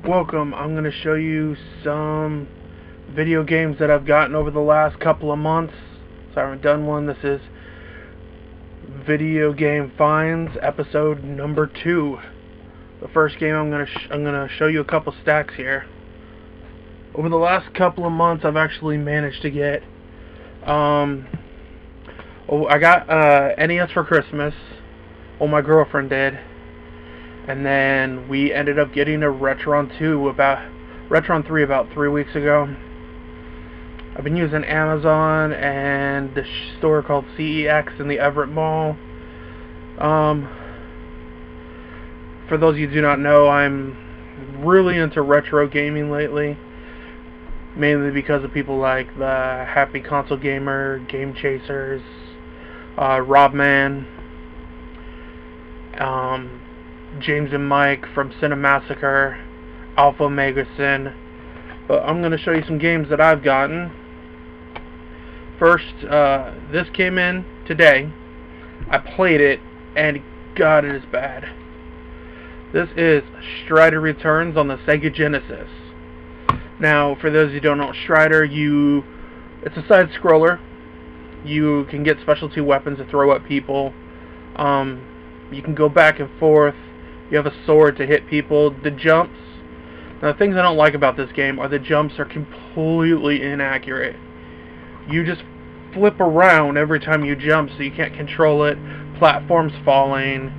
Welcome. I'm going to show you some video games that I've gotten over the last couple of months. So I haven't done one. This is Video Game Finds, episode number 2. The first game I'm going to show you a couple stacks here. Over the last couple of months, I've actually managed to get I got NES for Christmas. Well, my girlfriend did. And then we ended up getting a Retron 3 about 3 weeks ago. I've been using Amazon and the store called CEX in the Everett Mall. For those of you who do not know, I'm really into retro gaming lately. Mainly because of people like the Happy Console Gamer, Game Chasers, Robman, James and Mike from Cinemassacre, Alpha Megasin. But I'm going to show you some games that I've gotten. First, this came in today. I played it, and God, it is bad. This is Strider Returns on the Sega Genesis. Now, for those who don't know Strider, it's a side-scroller. You can get specialty weapons to throw at people. You can go back and forth. You have a sword to hit people. The jumps. Now, the things I don't like about this game are the jumps are completely inaccurate. You just flip around every time you jump, so you can't control it. Platforms falling,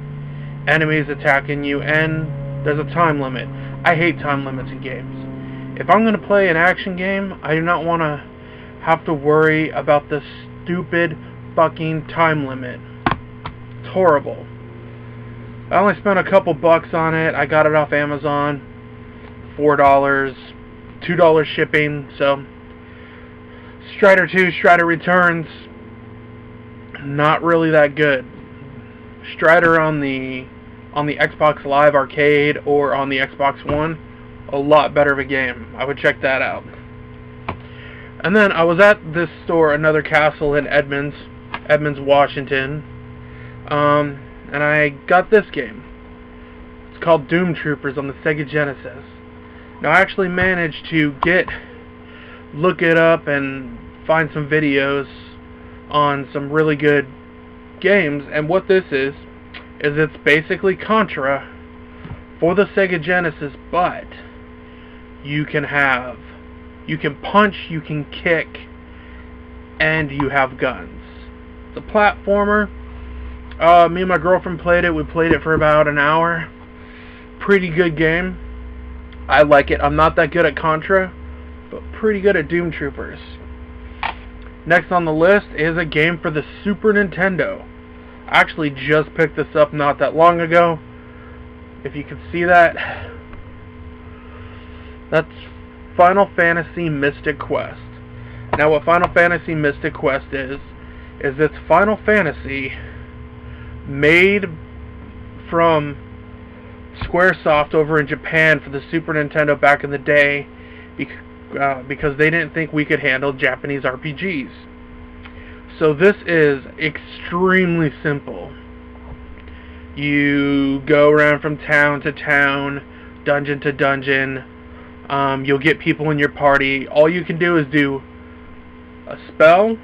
enemies attacking you, and there's a time limit. I hate time limits in games. If I'm going to play an action game, I do not want to have to worry about this stupid fucking time limit. It's horrible. I only spent a couple bucks on it. I got it off Amazon. $4, $2 shipping. So, Strider 2, Strider Returns, not really that good. Strider on the Xbox Live Arcade or on the Xbox One, a lot better of a game. I would check that out. And then I was at this store, Another Castle in Edmonds, Washington. And I got this game. It's called Doom Troopers on the Sega Genesis. Now, I actually managed to look it up and find some videos on some really good games. And what this is it's basically Contra for the Sega Genesis, but you can punch, you can kick, and you have guns. It's a platformer. Me and my girlfriend played it. We played it for about an hour. Pretty good game. I like it. I'm not that good at Contra, but pretty good at Doom Troopers. Next on the list is a game for the Super Nintendo. I actually just picked this up not that long ago. If you can see that, that's Final Fantasy Mystic Quest. Now, what Final Fantasy Mystic Quest is it's Final Fantasy made from Squaresoft over in Japan for the Super Nintendo back in the day, because they didn't think we could handle Japanese RPGs. So this is extremely simple. You go around from town to town, dungeon to dungeon. You'll get people in your party. All you can do is do a spell,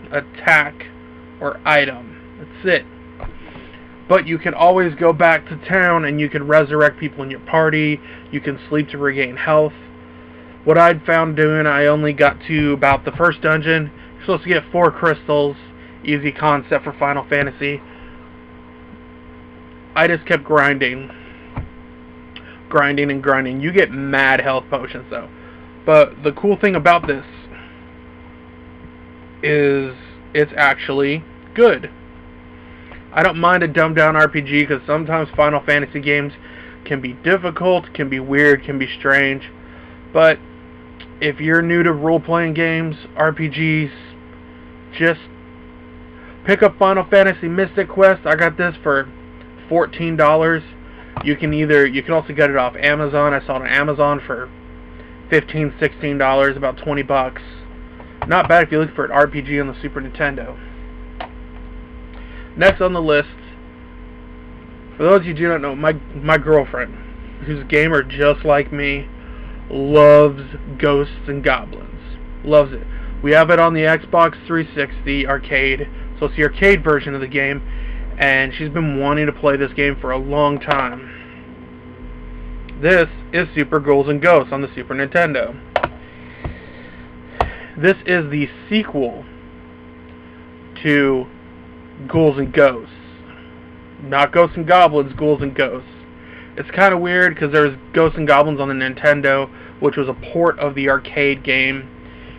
attack, or item. That's it. But you can always go back to town and you can resurrect people in your party. You can sleep to regain health. What I'd found doing, I only got to about the first dungeon. You're supposed to get 4 crystals. Easy concept for Final Fantasy. I just kept grinding. Grinding and grinding. You get mad health potions though. But the cool thing about this is it's actually good. I don't mind a dumbed down RPG because sometimes Final Fantasy games can be difficult, can be weird, can be strange. But if you're new to role-playing games, RPGs, just pick up Final Fantasy Mystic Quest. I got this for $14. You can also get it off Amazon. I saw it on Amazon for $15, $16, about 20 bucks. Not bad if you look for an RPG on the Super Nintendo. Next on the list, for those of you who do not know, my girlfriend. who's a gamer just like me, loves Ghosts and Goblins. Loves it. We have it on the Xbox 360 arcade, so it's the arcade version of the game, and she's been wanting to play this game for a long time. This is Super Ghouls and Ghosts on the Super Nintendo. This is the sequel to Ghouls and Ghosts. Not Ghosts and Goblins, Ghouls and Ghosts. It's kind of weird because there's Ghosts and Goblins on the Nintendo, which was a port of the arcade game,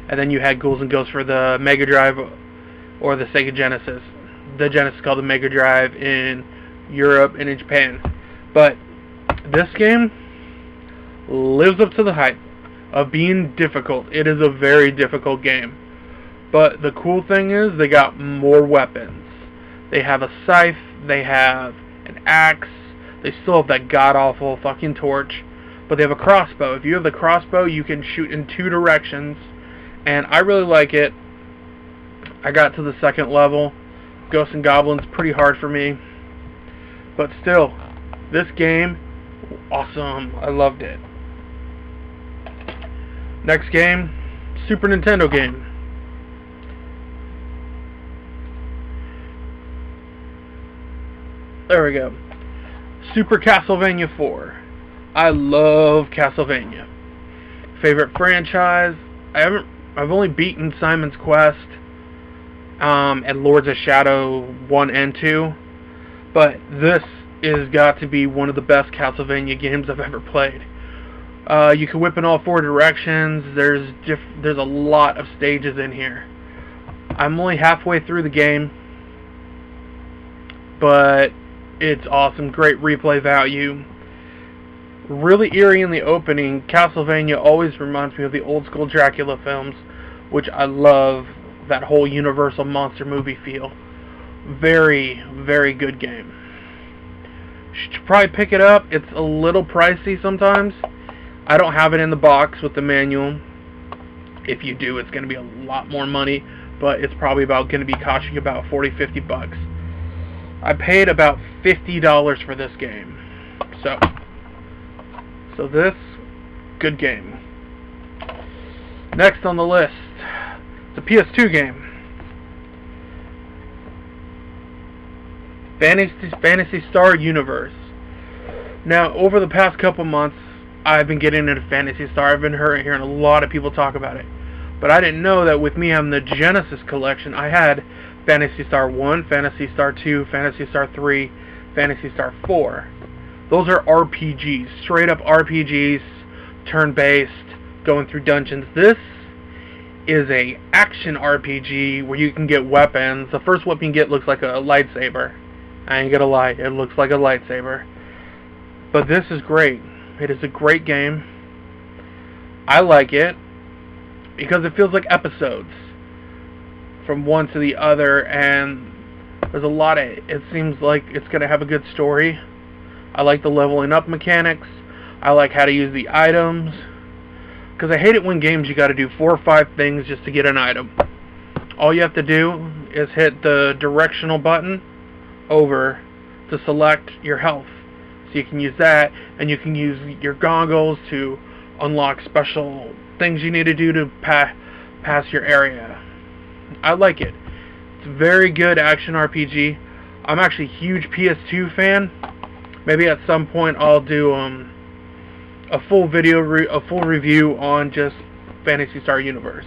and then you had Ghouls and Ghosts for the Mega Drive or the Sega Genesis. The Genesis is called the Mega Drive in Europe and in Japan. But this game lives up to the hype of being difficult. It is a very difficult game. But the cool thing is they got more weapons. They have a scythe, they have an axe, they still have that god-awful fucking torch, but they have a crossbow. If you have the crossbow, you can shoot in 2 directions, and I really like it. I got to the 2nd level. Ghosts and Goblins, pretty hard for me. But still, this game, awesome. I loved it. Next game, Super Nintendo game. There we go. Super Castlevania 4. I love Castlevania. Favorite franchise. I've only beaten Simon's Quest and Lords of Shadow 1 and 2, but this is got to be one of the best Castlevania games I've ever played. You can whip in all 4 directions. There's a lot of stages in here. I'm only halfway through the game, but it's awesome. Great replay value. Really eerie in the opening. Castlevania always reminds me of the old school Dracula films, which I love. That whole Universal monster movie feel. Very, very good game. Should probably pick it up. It's a little pricey sometimes. I don't have it in the box with the manual. If you do, it's going to be a lot more money, but it's probably going to be costing you about $40-50 bucks. I paid about $50 for this game. So this, good game. Next on the list, it's a PS2 game. Phantasy Star Universe. Now, over the past couple months, I've been getting into Phantasy Star. I've been hearing a lot of people talk about it. But I didn't know that with me having the Genesis collection, I had Phantasy Star 1, Phantasy Star 2, Phantasy Star 3, Phantasy Star 4. Those are RPGs, straight up RPGs, turn-based, going through dungeons. This is a action RPG where you can get weapons. The first weapon you get looks like a lightsaber. I ain't gonna lie, it looks like a lightsaber. But this is great. It is a great game. I like it because it feels like episodes from one to the other, and there's a lot of it seems like it's going to have a good story. I like the leveling up mechanics. I like how to use the items, because I hate it when games you got to do 4 or 5 things just to get an item. All you have to do is hit the directional button over to select your health. So you can use that, and you can use your goggles to unlock special things you need to do to pass your area. I like it. It's a very good action RPG. I'm actually a huge PS2 fan. Maybe at some point I'll do a full review on just Phantasy Star Universe.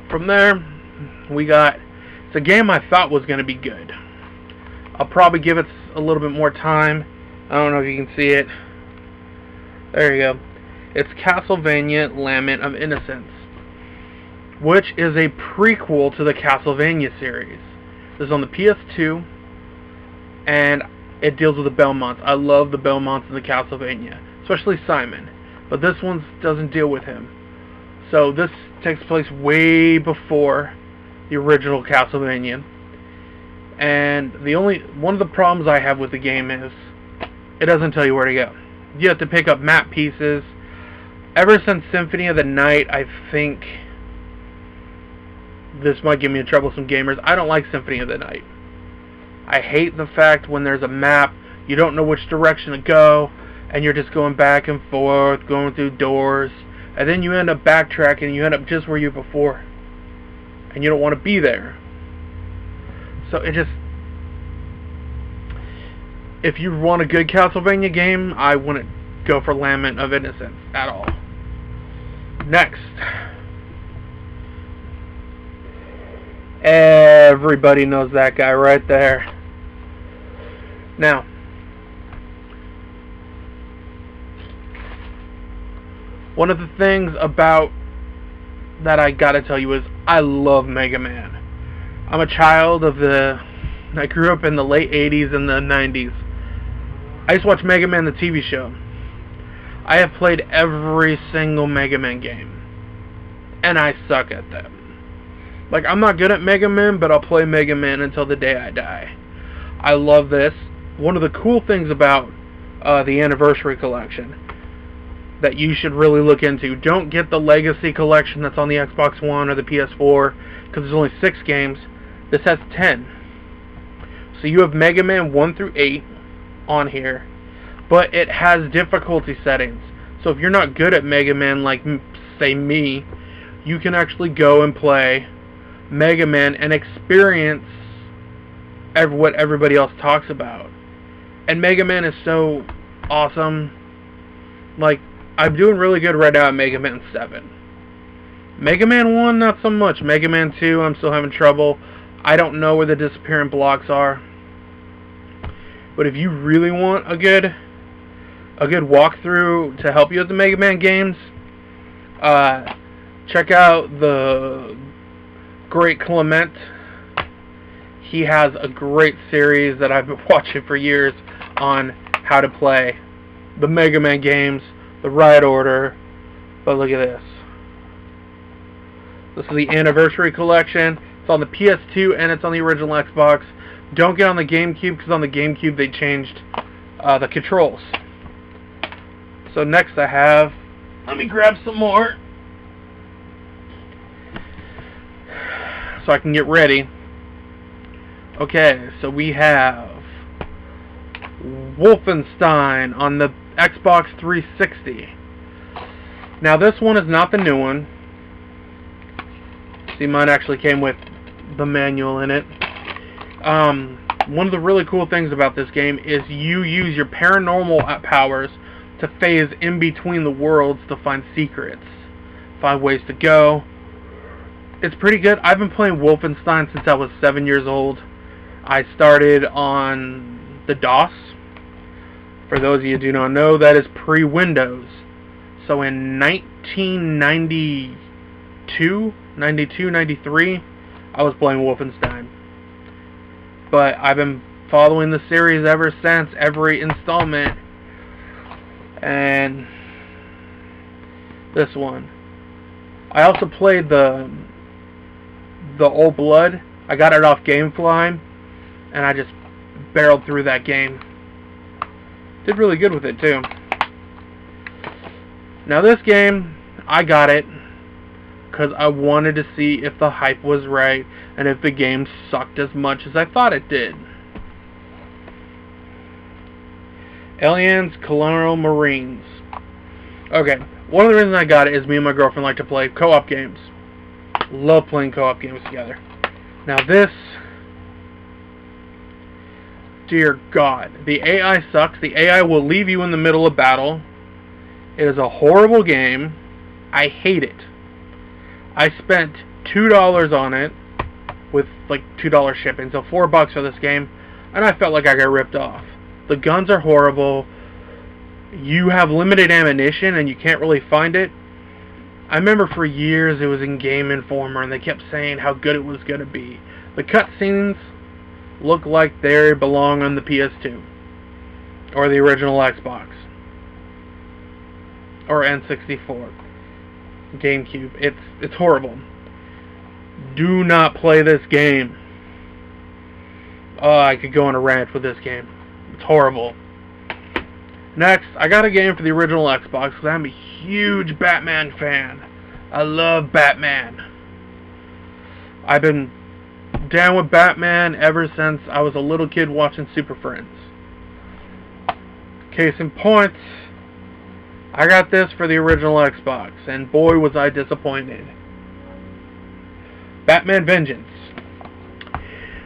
From there, it's a game I thought was going to be good. I'll probably give it a little bit more time. I don't know if you can see it. There you go. It's Castlevania Lament of Innocence, which is a prequel to the Castlevania series. This is on the PS2, and it deals with the Belmonts. I love the Belmonts in the Castlevania, especially Simon, but this one doesn't deal with him. So this takes place way before the original Castlevania, and one of the problems I have with the game is it doesn't tell you where to go. You have to pick up map pieces. Ever since Symphony of the Night, I think this might give me in trouble with some gamers. I don't like Symphony of the Night. I hate the fact when there's a map, you don't know which direction to go. and you're just going back and forth, going through doors, and then you end up backtracking and you end up just where you were before, and you don't want to be there. So it just, if you want a good Castlevania game, I wouldn't go for Lament of Innocence at all. Next, everybody knows that guy right there. Now, one of the things about that I gotta tell you is I love Mega Man. I'm a child of I grew up in the late 80s and the 90s. I used to watch Mega Man the TV show. I have played every single Mega Man game, and I suck at them. Like, I'm not good at Mega Man, but I'll play Mega Man until the day I die. I love this. One of the cool things about the Anniversary Collection that you should really look into, don't get the Legacy Collection that's on the Xbox One or the PS4, because there's only 6 games. This has 10. So you have Mega Man 1 through 8 on here, but it has difficulty settings. So if you're not good at Mega Man, like, say me, you can actually go and play Mega Man and experience what everybody else talks about. And Mega Man is so awesome. Like, I'm doing really good right now at Mega Man 7. Mega Man 1, not so much. Mega Man 2, I'm still having trouble. I don't know where the disappearing blocks are. But if you really want a good walkthrough to help you with the Mega Man games, check out the Great Clement. He has a great series that I've been watching for years on how to play the Mega Man games, the right order. But look at this. This is the Anniversary Collection. It's on the PS2 and it's on the original Xbox. Don't get on the GameCube, because on the GameCube they changed the controls. So next I have, let me grab some more so I can get ready. Okay, so we have Wolfenstein on the Xbox 360. Now this one is not the new one. See, mine actually came with the manual in it. One of the really cool things about this game is you use your paranormal powers to phase in between the worlds to find secrets, find ways to go. It's pretty good. I've been playing Wolfenstein since I was 7 years old. I started on the DOS. For those of you who do not know, that is pre-Windows. So in 1992, 93, I was playing Wolfenstein. But I've been following the series ever since, every installment. And this one. I also played the Old Blood. I got it off GameFly, and I just barreled through that game. Did really good with it too. Now this game, I got it because I wanted to see if the hype was right and if the game sucked as much as I thought it did. Aliens Colonial Marines. Okay, one of the reasons I got it is me and my girlfriend like to play co-op games. Love playing co-op games together. Now this, dear God, the AI sucks. The AI will leave you in the middle of battle. It is a horrible game. I hate it. I spent $2 on it with like $2 shipping, so $4 for this game, and I felt like I got ripped off. The guns are horrible. You have limited ammunition and you can't really find it. I remember for years it was in Game Informer and they kept saying how good it was going to be. The cutscenes look like they belong on the PS2 or the original Xbox or N64, GameCube. It's horrible. Do not play this game. Oh, I could go on a rant with this game. It's horrible. Next, I got a game for the original Xbox because I'm a huge Batman fan. I love Batman. I've been down with Batman ever since I was a little kid watching Super Friends. Case in point, I got this for the original Xbox, and boy was I disappointed. Batman Vengeance.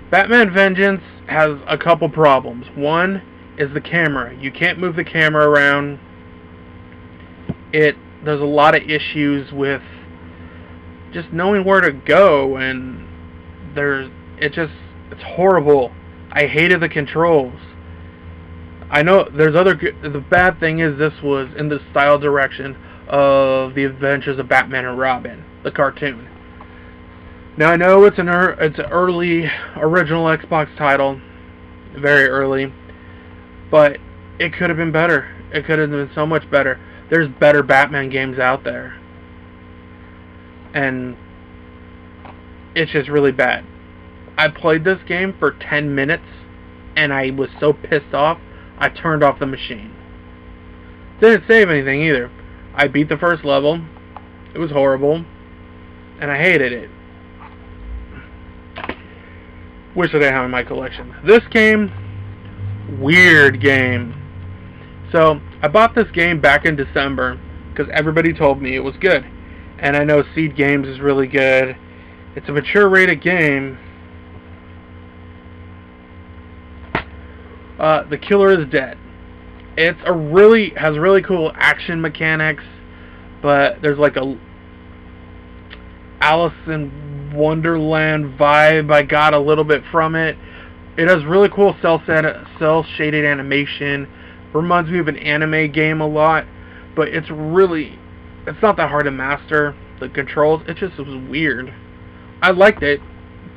Batman Vengeance has a couple problems. One is the camera. You can't move the camera around. There's a lot of issues with just knowing where to go, and it's horrible. I hated the controls. I know there's the bad thing is this was in the style direction of The Adventures of Batman and Robin, the cartoon. Now I know it's an early original Xbox title, very early, but it could have been better. It could have been so much better. There's better Batman games out there, and it's just really bad. I played this game for 10 minutes, and I was so pissed off, I turned off the machine. Didn't save anything either. I beat the first level. It was horrible, and I hated it. Wish I didn't have in my collection. This game, weird game. So, I bought this game back in December, because everybody told me it was good. And I know Seed Games is really good. It's a mature rated game. The Killer is Dead. It's has really cool action mechanics, but there's like a Alice in Wonderland vibe I got a little bit from it. It has really cool cel-shaded animation. Reminds me of an anime game a lot, but it's not that hard to master. The controls, it was weird. I liked it,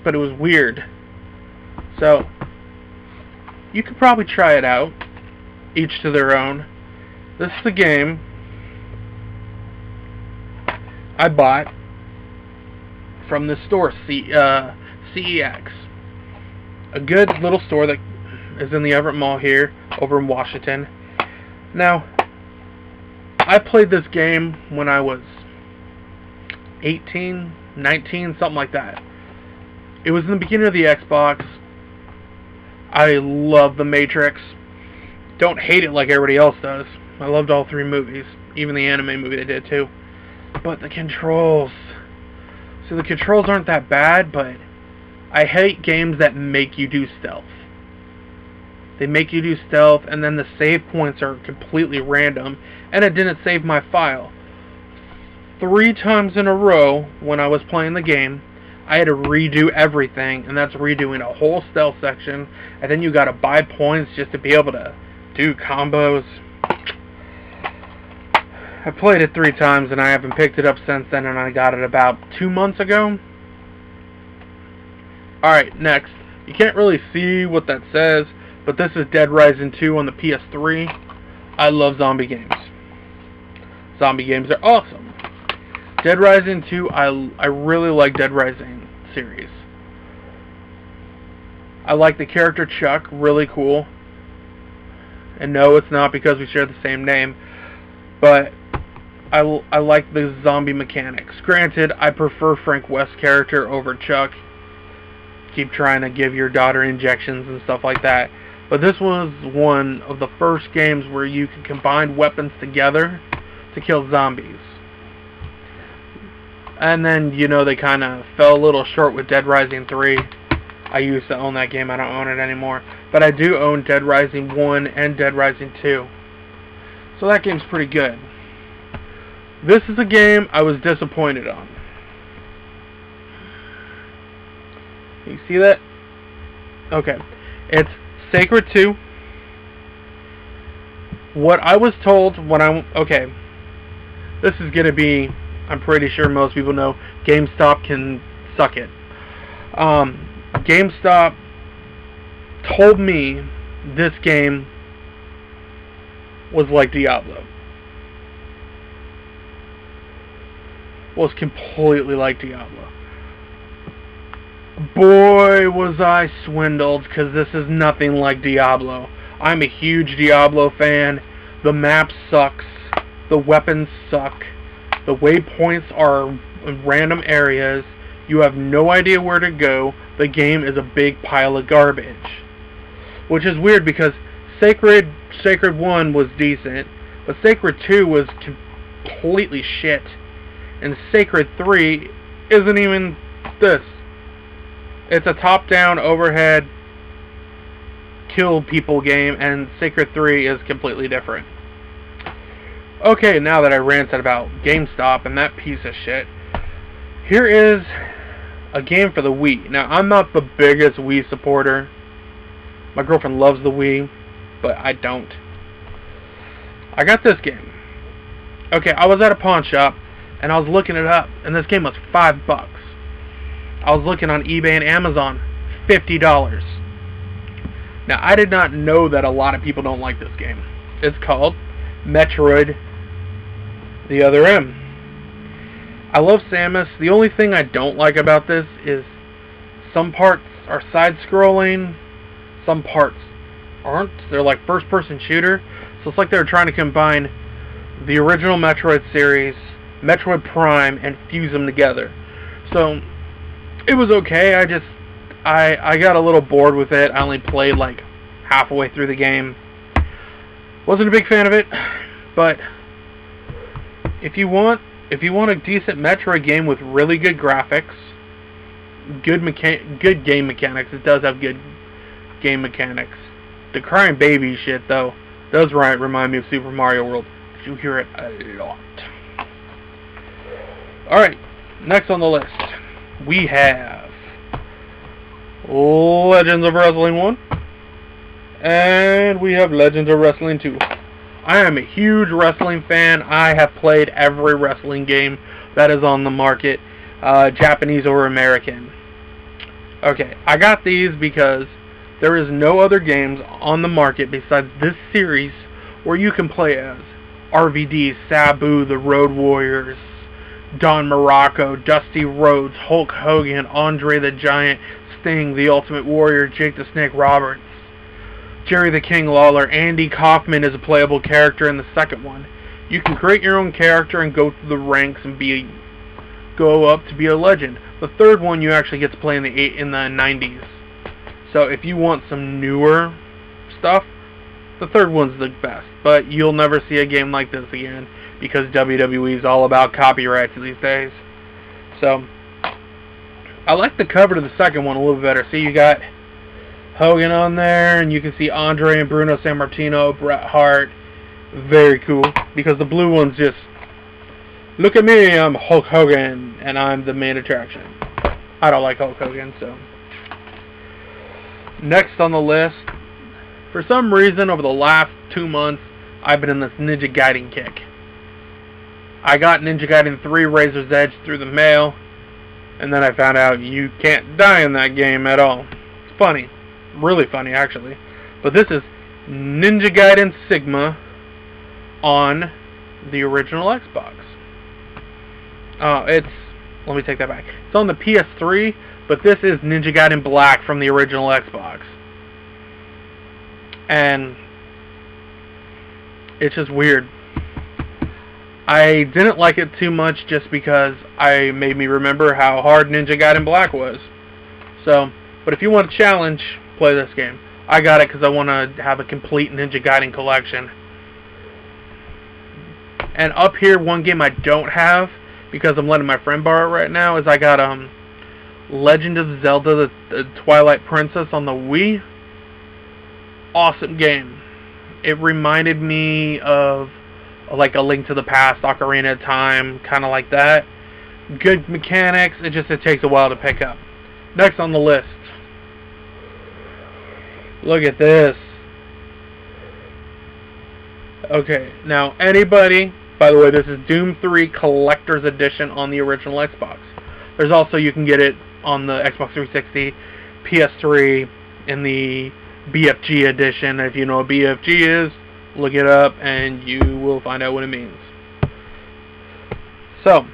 but it was weird. So, you could probably try it out, each to their own. This is the game I bought from the store, CEX. A good little store that is in the Everett Mall here, over in Washington. Now, I played this game when I was 18, 19, something like that. It was in the beginning of the Xbox. I love The Matrix. Don't hate it like everybody else does. I loved all 3 movies, even the anime movie they did too. But the controls. So the controls aren't that bad, but I hate games that make you do stealth. They make you do stealth, and then the save points are completely random, and it didn't save my file. 3 times in a row, when I was playing the game, I had to redo everything, and that's redoing a whole stealth section, and then you gotta buy points just to be able to do combos. I played it 3 times, and I haven't picked it up since then, and I got it about 2 months ago. Alright, next. You can't really see what that says, but this is Dead Rising 2 on the PS3. I love zombie games. Zombie games are awesome. Dead Rising 2, I really like Dead Rising series. I like the character Chuck, really cool. And no, it's not because we share the same name, but I like the zombie mechanics. Granted, I prefer Frank West's character over Chuck. Keep trying to give your daughter injections and stuff like that. But this was one of the first games where you could combine weapons together to kill zombies. And then, you know, they kind of fell a little short with Dead Rising 3. I used to own that game. I don't own it anymore. But I do own Dead Rising 1 and Dead Rising 2. So that game's pretty good. This is a game I was disappointed on. You see that? Okay. It's Sacred 2. What I was told when okay. This is going to be, I'm pretty sure most people know, GameStop can suck it. GameStop told me this game was like Diablo. Was completely like Diablo. Boy, was I swindled, because this is nothing like Diablo. I'm a huge Diablo fan. The map sucks. The weapons suck. The waypoints are in random areas. You have no idea where to go. The game is a big pile of garbage. Which is weird, because Sacred 1 was decent. But Sacred 2 was completely shit. And Sacred 3 isn't even this. It's a top-down, overhead, kill people game, and Sacred 3 is completely different. Okay, now that I ranted about GameStop and that piece of shit, here is a game for the Wii. Now, I'm not the biggest Wii supporter. My girlfriend loves the Wii, but I don't. I got this game. Okay, I was at a pawn shop, and I was looking it up, and this game was $5. I was looking on eBay and Amazon, $50. Now, I did not know that a lot of people don't like this game. It's called Metroid The Other M. I love Samus. The only thing I don't like about this is some parts are side-scrolling, some parts aren't. They're like first-person shooter. So it's like they're trying to combine the original Metroid series, Metroid Prime, and fuse them together. So it was okay. I got a little bored with it. I only played like halfway through the game. Wasn't a big fan of it, but if you want a decent Metroid game with really good graphics, good game mechanics, it does have good game mechanics. The crying baby shit though does remind me of Super Mario World. You hear it a lot. Alright, next on the list we have Legends of Wrestling 1, and we have Legends of Wrestling 2. I am a huge wrestling fan. I have played every wrestling game that is on the market, Japanese or American. Okay, I got these because there is no other games on the market besides this series where you can play as RVD, Sabu, the Road Warriors, Don Morocco, Dusty Rhodes, Hulk Hogan, Andre the Giant, Sting, the Ultimate Warrior, Jake the Snake Roberts, Jerry the King Lawler. Andy Kaufman is a playable character in the second one. You can create your own character and go through the ranks and go up to be a legend. The third one you actually get to play in the 90s. So if you want some newer stuff, the third one's the best. But you'll never see a game like this again because WWE is all about copyrights these days. So I like the cover to the second one a little bit better. See, you got Hogan on there, and you can see Andre and Bruno Sammartino, Bret Hart. Very cool, because the blue one's just, look at me, I'm Hulk Hogan, and I'm the main attraction. I don't like Hulk Hogan, so. Next on the list, for some reason, over the last 2 months, I've been in this Ninja Gaiden kick. I got Ninja Gaiden 3 Razor's Edge through the mail, and then I found out you can't die in that game at all. It's funny. Really funny, actually. But this is Ninja Gaiden Sigma on the original Xbox. Let me take that back. It's on the PS3, but this is Ninja Gaiden Black from the original Xbox. And it's just weird. I didn't like it too much just because it made me remember how hard Ninja Gaiden Black was. So, but if you want a challenge, play this game. I got it because I want to have a complete Ninja Gaiden collection. And up here, one game I don't have, because I'm letting my friend borrow it right now, is I got Legend of Zelda, the Twilight Princess on the Wii. Awesome game. It reminded me of like A Link to the Past, Ocarina of Time, kind of like that. Good mechanics, it takes a while to pick up. Next on the list. Look at this. Okay, now anybody, by the way, this is Doom 3 Collector's Edition on the original Xbox. There's also, you can get it on the Xbox 360, PS3, in the BFG Edition. If you know what BFG is, look it up and you will find out what it means. So,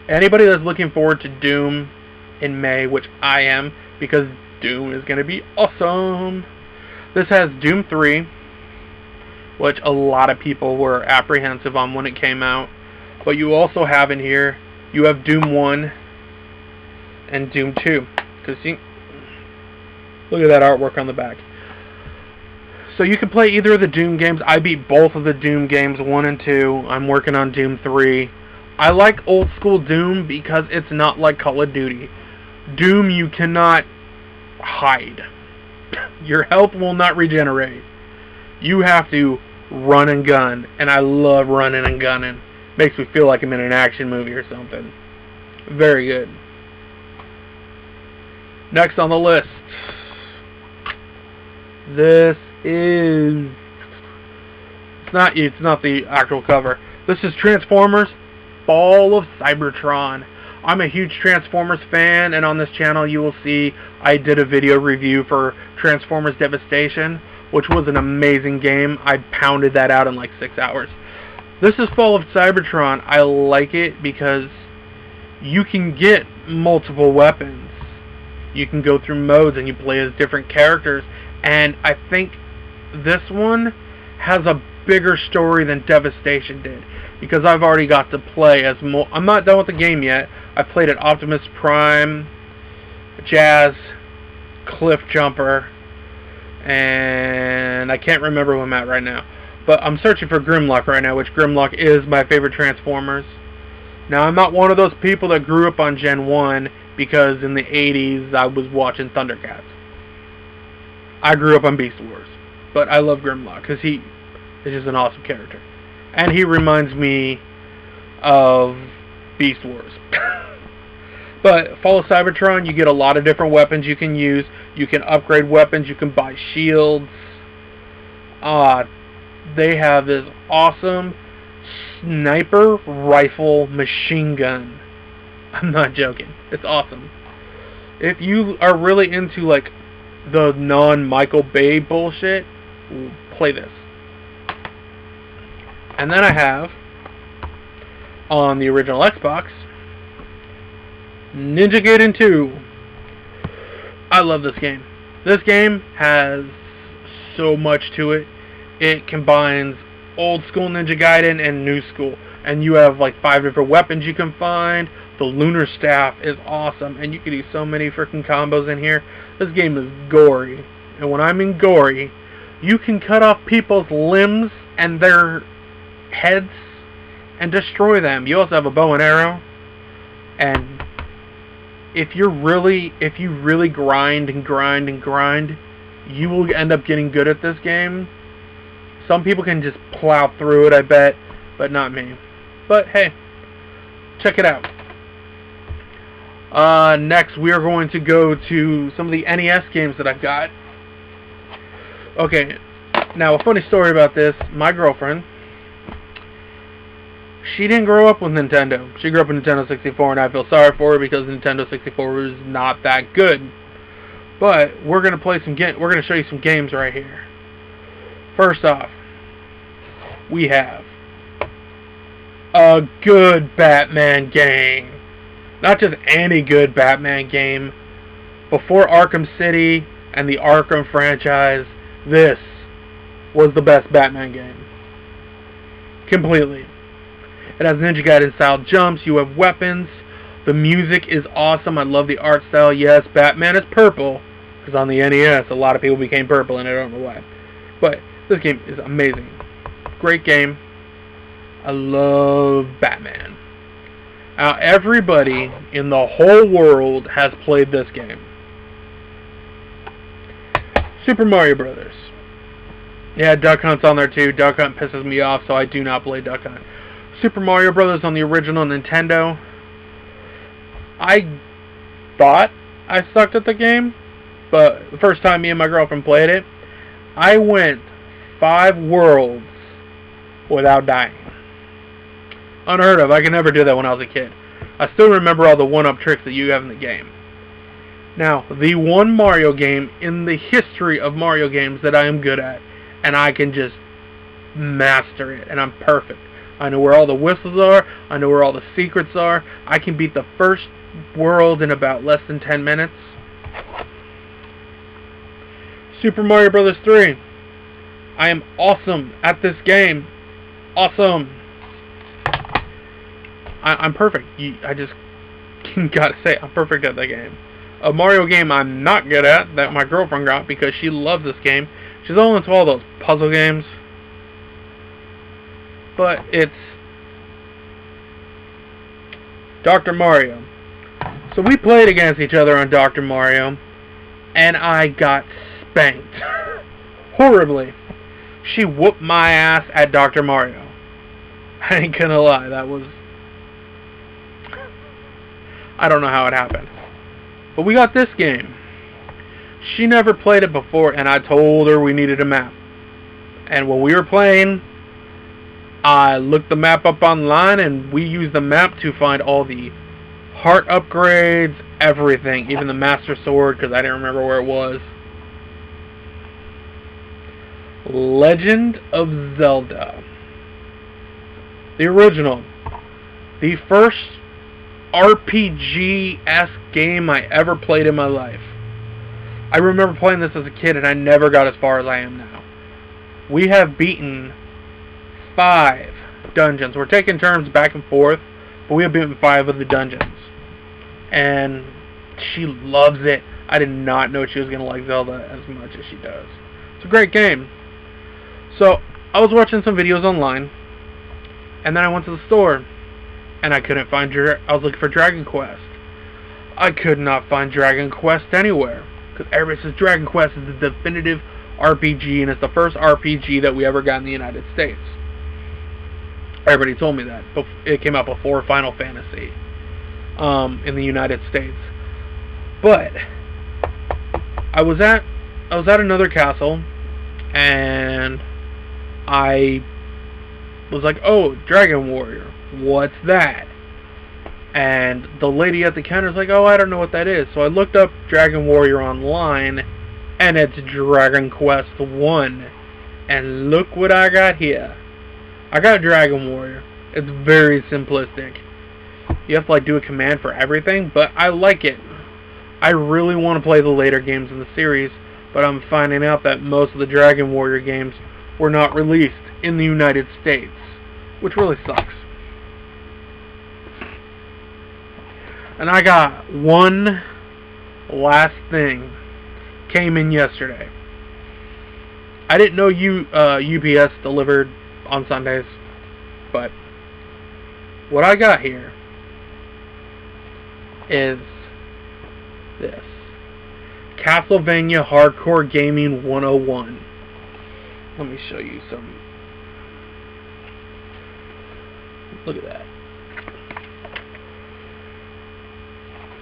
anybody that's looking forward to Doom in May, which I am, because Doom is going to be awesome. This has Doom 3, which a lot of people were apprehensive on when it came out. But you also have in here, you have Doom 1 and Doom 2. Because look at that artwork on the back. So you can play either of the Doom games. I beat both of the Doom games, 1 and 2. I'm working on Doom 3. I like old school Doom because it's not like Call of Duty. Doom, you cannot hide. Your health will not regenerate. You have to run and gun, and I love running and gunning. Makes me feel like I'm in an action movie or something. Very good. Next on the list. This is... It's not the actual cover. This is Transformers Fall of Cybertron. I'm a huge Transformers fan, and on this channel you will see I did a video review for Transformers Devastation, which was an amazing game. I pounded that out in like 6 hours. This is Fall of Cybertron. I like it because you can get multiple weapons. You can go through modes and you play as different characters, and I think this one has a bigger story than Devastation did, because I've already got to play as I'm not done with the game yet. I played at Optimus Prime, Jazz, Cliff Jumper, and I can't remember who I'm at right now. But I'm searching for Grimlock right now, which Grimlock is my favorite Transformers. Now, I'm not one of those people that grew up on Gen 1 because in the 80s I was watching Thundercats. I grew up on Beast Wars. But I love Grimlock because he is just an awesome character. And he reminds me of Beast Wars. But Fall of Cybertron, you get a lot of different weapons you can use. You can upgrade weapons. You can buy shields. They have this awesome sniper rifle machine gun. I'm not joking. It's awesome. If you are really into like the non-Michael Bay bullshit, play this. And then I have, on the original Xbox, Ninja Gaiden 2. I love this game. This game has so much to it. It combines old school Ninja Gaiden and new school. And you have like 5 different weapons you can find. The Lunar Staff is awesome. And you can do so many freaking combos in here. This game is gory. And when I mean gory, you can cut off people's limbs and their heads and destroy them. You also have a bow and arrow. And if you really grind and grind and grind, you will end up getting good at this game. Some people can just plow through it, I bet, but not me. But hey, check it out. Next, we are going to go to some of the NES games that I've got. Okay, now a funny story about this. My girlfriend, she didn't grow up with Nintendo. She grew up with Nintendo 64, and I feel sorry for her because Nintendo 64 was not that good. But we're gonna play some we're gonna show you some games right here. First off, we have a good Batman game. Not just any good Batman game. Before Arkham City and the Arkham franchise, this was the best Batman game. Completely. It has Ninja Gaiden style jumps. You have weapons. The music is awesome. I love the art style. Yes, Batman is purple, because on the NES a lot of people became purple and I don't know why. But this game is amazing. Great game. I love Batman. Now everybody in the whole world has played this game. Super Mario Brothers. Yeah, Duck Hunt's on there too. Duck Hunt pisses me off, so I do not play Duck Hunt. Super Mario Brothers on the original Nintendo. I thought I sucked at the game, but the first time me and my girlfriend played it, I went 5 worlds without dying. Unheard of. I could never do that when I was a kid. I still remember all the one-up tricks that you have in the game. Now, the one Mario game in the history of Mario games that I am good at, and I can just master it, and I'm perfect. I know where all the whistles are. I know where all the secrets are. I can beat the first world in about less than 10 minutes. Super Mario Bros. 3. I am awesome at this game. Awesome. I'm perfect. I just gotta say, I'm perfect at that game. A Mario game I'm not good at, that my girlfriend got because she loves this game, She's all into all those puzzle games. But it's Dr. Mario. So we played against each other on Dr. Mario, and I got spanked. Horribly. She whooped my ass at Dr. Mario. I ain't gonna lie, that was... I don't know how it happened. But we got this game. She never played it before, and I told her we needed a map. And when we were playing, I looked the map up online, and we used the map to find all the heart upgrades, everything, even the Master Sword, because I didn't remember where it was. Legend of Zelda. The original. The first RPG-esque game I ever played in my life. I remember playing this as a kid, and I never got as far as I am now. We have beaten 5 dungeons. We're taking turns back and forth, but we have beaten 5 of the dungeons. And she loves it. I did not know she was going to like Zelda as much as she does. It's a great game. So, I was watching some videos online, and then I went to the store, and I couldn't find I was looking for Dragon Quest. I could not find Dragon Quest anywhere, because everybody says Dragon Quest is the definitive RPG, and it's the first RPG that we ever got in the United States. Everybody told me that. It came out before Final Fantasy in the United States. But I was at another castle, and I was like, "Oh, Dragon Warrior, what's that?" And the lady at the counter was like, "Oh, I don't know what that is." So I looked up Dragon Warrior online, and it's Dragon Quest 1. And look what I got here. I got Dragon Warrior. It's very simplistic. You have to do a command for everything, but I like it. I really want to play the later games in the series, but I'm finding out that most of the Dragon Warrior games were not released in the United States, which really sucks. And I got one last thing. Came in yesterday. I didn't know UPS delivered on Sundays, but what I got here is this. Castlevania Hardcore Gaming 101. Let me show you some. Look at that.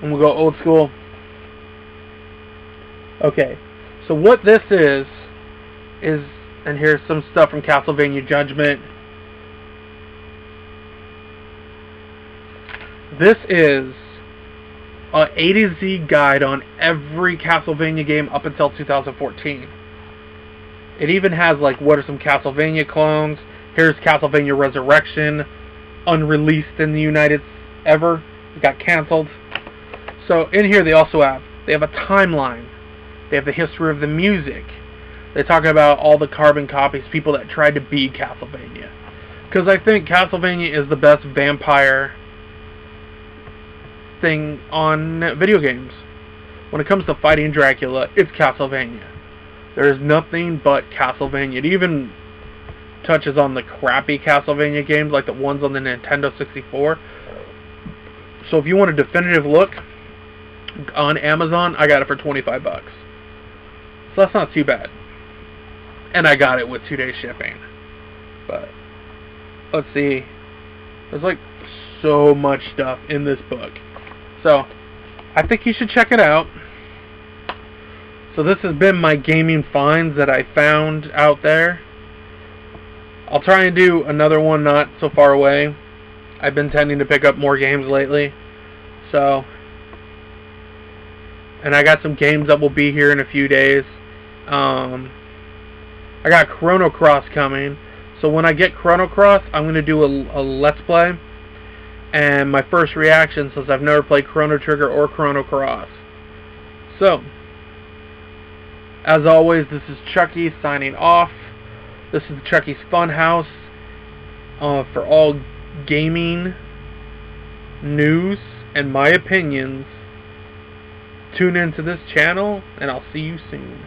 And we'll go old school. Okay, so what this is, and here's some stuff from Castlevania Judgment. This is a A to Z guide on every Castlevania game up until 2014. It even has what are some Castlevania clones. Here's Castlevania Resurrection, unreleased in the United ever. It got canceled. So in here they have a timeline. They have the history of the music. They talk about all the carbon copies, people that tried to be Castlevania. Because I think Castlevania is the best vampire thing on video games. When it comes to fighting Dracula, it's Castlevania. There's nothing but Castlevania. It even touches on the crappy Castlevania games, like the ones on the Nintendo 64. So if you want a definitive look, on Amazon, I got it for $25. So that's not too bad. And I got it with 2-day shipping. But let's see. There's so much stuff in this book. So I think you should check it out. So this has been my gaming finds that I found out there. I'll try and do another one not so far away. I've been tending to pick up more games lately. So, and I got some games that will be here in a few days. I got Chrono Cross coming. So when I get Chrono Cross, I'm going to do a Let's Play. And my first reaction, since I've never played Chrono Trigger or Chrono Cross. So, as always, this is Chucky signing off. This is Chucky's Funhouse. For all gaming news and my opinions, tune into this channel, and I'll see you soon.